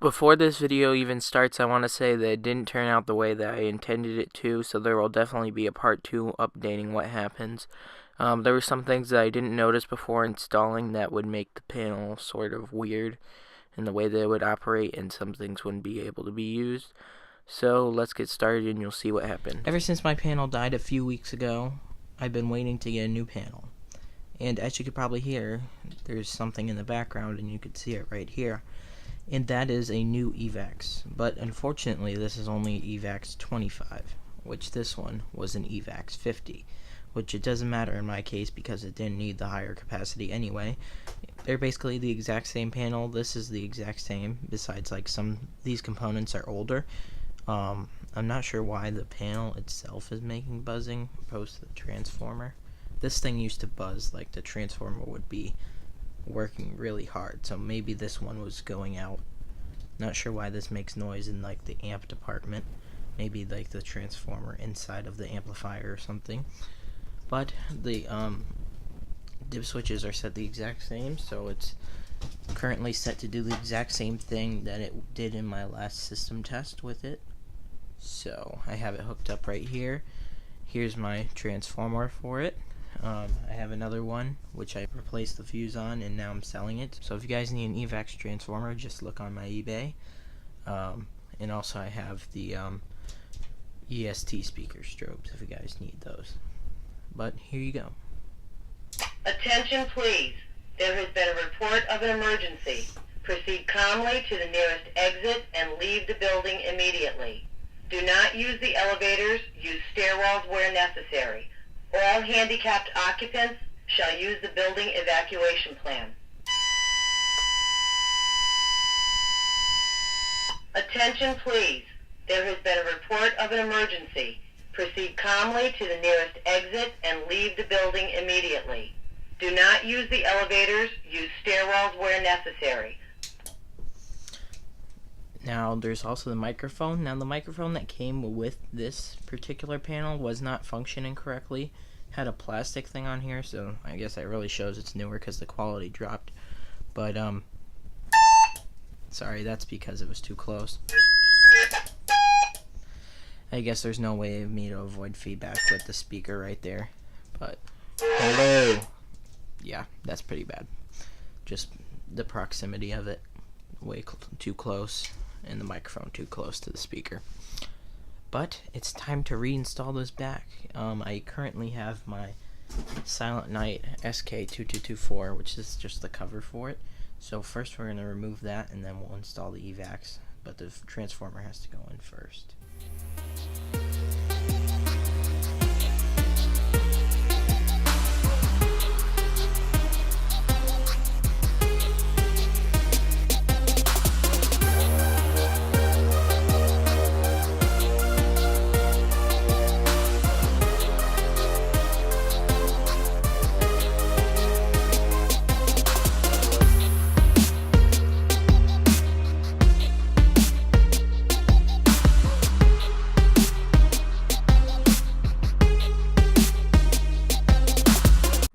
Before this video even starts, I want to say that it didn't turn out the way that I intended it to, so there will definitely be a part 2 updating what happens. There were some things that I didn't notice before installing that would make the panel sort of weird in the way that it would operate, and some things wouldn't be able to be used. So let's get started and you'll see what happened. Ever since my panel died a few weeks ago, I've been waiting to get a new panel. And as you could probably hear, there's something in the background, and you could see it right here. And that is a new EVAX. But unfortunately, this is only EVAX 25, which this one was an EVAX 50. Which it doesn't matter in my case because it didn't need the higher capacity anyway. They're basically the exact same panel. This is the exact same, besides like these components are older. I'm not sure why the panel itself is making buzzing opposed to the transformer. This thing used to buzz like the transformer would be working really hard, so maybe this one was going out. Not sure why this makes noise in like the amp department. Maybe like the transformer inside of the amplifier or something. But the dip switches are set the exact same, so it's currently set to do the exact same thing that it did in my last system test with it. So I have it hooked up right here. Here's my transformer for it. I have another one which I replaced the fuse on, and now I'm selling it. So if you guys need an EVAX transformer, just look on my eBay. And also I have the EST speaker strobes if you guys need those. But here you go. Attention please. There has been a report of an emergency. Proceed calmly to the nearest exit and leave the building immediately. Do not use the elevators. Use stairwells where necessary. All handicapped occupants shall use the building evacuation plan. Attention please. There has been a report of an emergency. Proceed calmly to the nearest exit and leave the building immediately. Do not use the elevators. Use stairwells where necessary. Now there's also the microphone. Now the microphone that came with this particular panel was not functioning correctly. Had a plastic thing on here, so I guess that really shows it's newer because the quality dropped. But sorry, that's because it was too close. I guess there's no way of me to avoid feedback with the speaker right there. But hello. Yeah, that's pretty bad. Just the proximity of it way too close, and the microphone too close to the speaker. But it's time to reinstall this back. I currently have my Silent Night SK2224, which is just the cover for it. So first we're going to remove that, and then we'll install the EVAX. But the transformer has to go in first.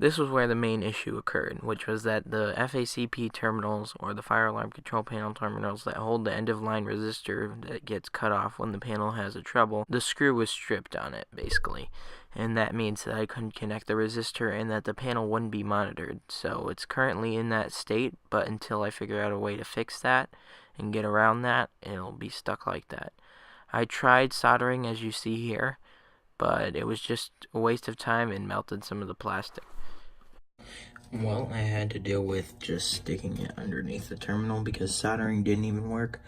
This was where the main issue occurred, which was that the FACP terminals, or the fire alarm control panel terminals that hold the end-of-line resistor that gets cut off when the panel has a trouble, the screw was stripped on it, basically. And that means that I couldn't connect the resistor and that the panel wouldn't be monitored. So it's currently in that state, but until I figure out a way to fix that and get around that, it'll be stuck like that. I tried soldering, as you see here, but it was just a waste of time and melted some of the plastic. Well, I had to deal with just sticking it underneath the terminal because soldering didn't even work.